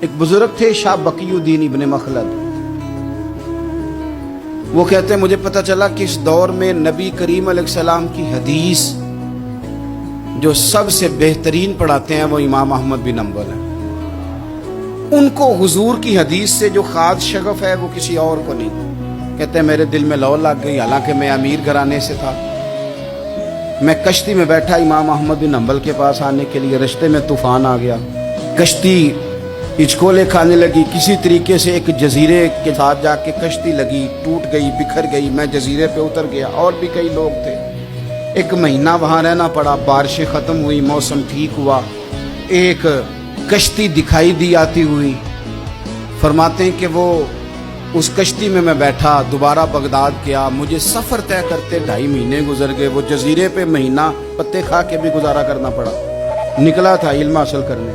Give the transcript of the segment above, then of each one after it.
ایک بزرگ تھے شاہ بقیُدین ابن مخلد، وہ کہتے ہیں مجھے پتہ چلا کہ اس دور میں نبی کریم علیہ السلام کی حدیث جو سب سے بہترین پڑھاتے ہیں وہ امام احمد بن حنبل ہیں۔ ان کو حضور کی حدیث سے جو خاص شغف ہے وہ کسی اور کو نہیں۔ کہتے ہیں میرے دل میں لو لگ گئی، حالانکہ میں امیر گھرانے سے تھا۔ میں کشتی میں بیٹھا امام احمد بن حنبل کے پاس آنے کے لیے، رستے میں طوفان آ گیا، کشتی ہچکولے کھانے لگی، کسی طریقے سے ایک جزیرے کے ساتھ جا کے کشتی لگی، ٹوٹ گئی، بکھر گئی، میں جزیرے پہ اتر گیا، اور بھی کئی لوگ تھے۔ ایک مہینہ وہاں رہنا پڑا، بارشیں ختم ہوئی، موسم ٹھیک ہوا، ایک کشتی دکھائی دی آتی ہوئی۔ فرماتے ہیں کہ وہ اس کشتی میں بیٹھا، دوبارہ بغداد گیا، مجھے سفر طے کرتے 2.5 مہینے گزر گئے، وہ جزیرے پہ مہینہ پتے کھا کے بھی گزارا کرنا پڑا۔ نکلا تھا علم حاصل کرنے،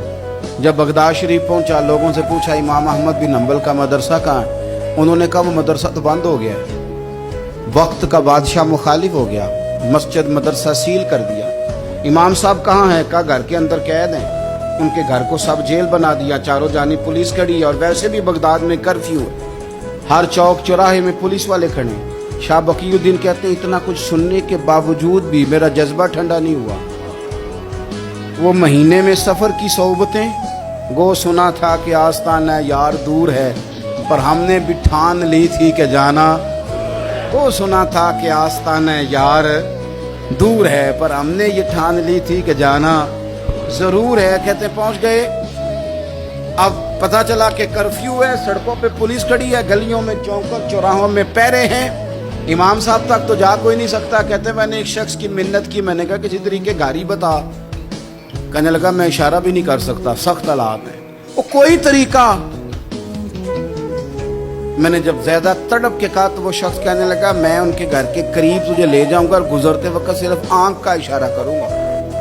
جب بغداد شریف پہنچا، لوگوں سے پوچھا امام احمد بن حنبل کا مدرسہ کہاں ہے؟ انہوں نے کہا وہ مدرسہ تو بند ہو گیا ہے، وقت کا بادشاہ مخالف ہو گیا، مسجد مدرسہ سیل کر دیا۔ امام صاحب کہاں ہیں؟ کہا گھر کے اندر قید ہیں۔ ان کے گھر کو سب جیل بنا دیا، چاروں جانب پولیس کھڑی ہے، اور ویسے بھی بغداد میں کرفیو ہے، ہر چوک چوراہے میں پولیس والے کھڑے ہیں۔ شاہ بقیُدین کہتے ہیں اتنا کچھ سننے کے باوجود بھی میرا جذبہ ٹھنڈا نہیں ہوا۔ وہ مہینے میں سفر کی صحبتیں، گو سنا تھا کہ آستانہ یار دور ہے، پر ہم نے بھی ٹھان لی تھی کہ جانا۔ وہ سنا تھا کہ آستانہ یار دور ہے، پر ہم نے یہ ٹھان لی تھی کہ جانا ضرور ہے۔ کہتے پہنچ گئے، اب پتہ چلا کہ کرفیو ہے، سڑکوں پہ پولیس کھڑی ہے، گلیوں میں چوکوں چوراہوں میں پہرے ہیں، امام صاحب تک تو جا کوئی نہیں سکتا۔ کہتے میں نے ایک شخص کی منت کی، میں نے کہا کسی طریقے گاڑی بتا۔ کہنے لگا میں اشارہ بھی نہیں کر سکتا، سخت حالات ہے۔ وہ کوئی طریقہ، میں نے جب زیادہ تڑپ کے کہا تو وہ شخص کہنے لگا میں ان کے گھر کے قریب تجھے لے جاؤں گا اور گزرتے وقت صرف آنکھ کا اشارہ کروں گا۔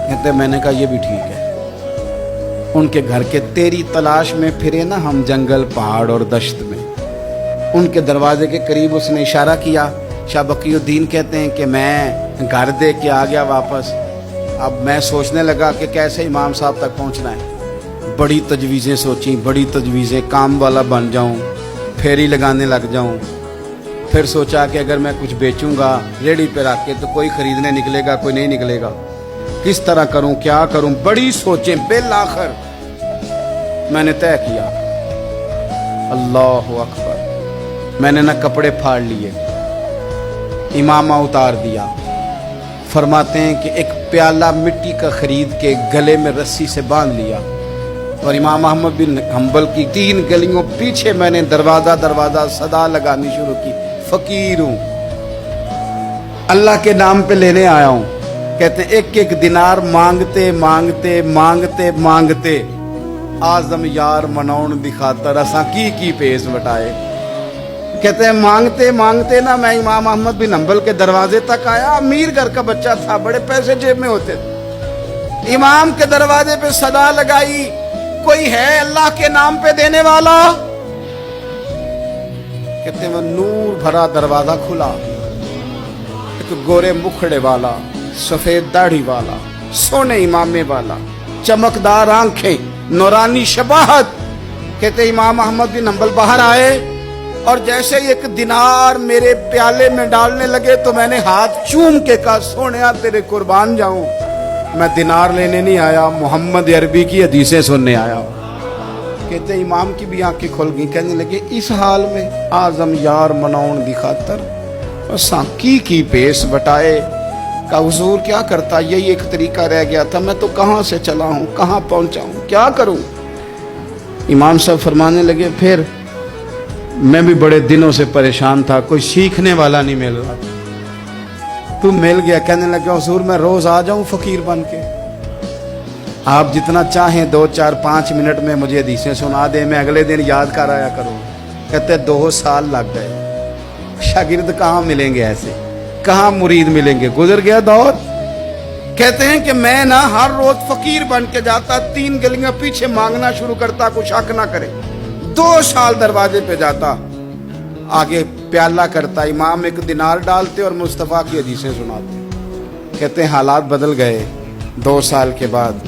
کہتے میں نے کہا یہ بھی ٹھیک ہے۔ ان کے گھر کے تیری تلاش میں پھرے نا ہم جنگل پہاڑ اور دشت میں، ان کے دروازے کے قریب اس نے اشارہ کیا۔ شاہ بقیُدین کہتے ہیں کہ میں گھر دے کے آ گیا واپس۔ اب میں سوچنے لگا کہ کیسے امام صاحب تک پہنچنا ہے۔ بڑی تجویزیں سوچیں، بڑی تجویزیں، کام والا بن جاؤں، پھیری لگانے لگ جاؤں۔ پھر سوچا کہ اگر میں کچھ بیچوں گا ریڑھی پہ رکھ کے تو کوئی خریدنے نکلے گا، کوئی نہیں نکلے گا، کس طرح کروں، کیا کروں، بڑی سوچیں۔ بالآخر میں نے طے کیا، اللہ اکبر، میں نے نہ کپڑے پھاڑ لیے، امامہ اتار دیا۔ فرماتے ہیں کہ ایک پیالہ مٹی کا خرید کے گلے میں رسی سے باندھ لیا، اور امام احمد بن حنبل کی 3 گلیوں پیچھے میں نے دروازہ دروازہ صدا لگانی شروع کی، فقیر ہوں، اللہ کے نام پہ لینے آیا ہوں۔ کہتے ہیں ایک ایک دینار مانگتے مانگتے مانگتے مانگتے آزم یار مناؤن دی خاطر اساں کی پیس وٹائے۔ کہتے ہیں مانگتے مانگتے نا میں امام احمد بن حنبل کے دروازے تک آیا۔ امیر گھر کا بچہ تھا، بڑے پیسے جیب میں ہوتے تھے۔ امام کے دروازے پہ صدا لگائی، کوئی ہے اللہ کے نام پہ دینے والا؟ کہتے ہیں وہ نور بھرا دروازہ کھلا، ایک گورے مکھڑے والا، سفید داڑھی والا، سونے امامے والا، چمکدار آنکھیں، نورانی شباہت۔ کہتے امام احمد بن حنبل باہر آئے، اور جیسے ایک دینار میرے پیالے میں ڈالنے لگے تو میں نے ہاتھ چوم کے کہا سونیا تیرے قربان جاؤں، میں دینار لینے نہیں آیا، محمد عربی کی حدیثیں سننے آیا۔ کہتے امام کی بھی آنکھیں کھل گئیں، کہنے لگے اس حال میں آزم یار مناؤن دی خاطر اساں کی پیس بٹائے۔ کہا حضور کیا کرتا، یہی ایک طریقہ رہ گیا تھا، میں تو کہاں سے چلا ہوں، کہاں پہنچا ہوں، کیا کروں؟ امام صاحب فرمانے لگے پھر میں بھی بڑے دنوں سے پریشان تھا، کوئی سیکھنے والا نہیں مل رہا، تو مل گیا۔ کہنے لگا حضور میں روز آ جاؤں فقیر بن کے، آپ جتنا چاہیں 2 4 5 منٹ میں مجھے حدیثیں سنا دیں، میں اگلے دن یاد کر آیا کروں۔ کہتے 2 سال لگ گئے، شاگرد کہاں ملیں گے ایسے، کہاں مرید ملیں گے، گزر گیا دور۔ کہتے ہیں کہ میں نہ ہر روز فقیر بن کے جاتا، 3 گلیاں پیچھے مانگنا شروع کرتا، کچھ حق نہ کرے، 2 سال دروازے پہ جاتا، آگے پیالہ کرتا، امام 1 دینار ڈالتے اور مصطفیٰ کی حدیثیں سناتے۔ کہتے ہیں حالات بدل گئے۔ 2 سال کے بعد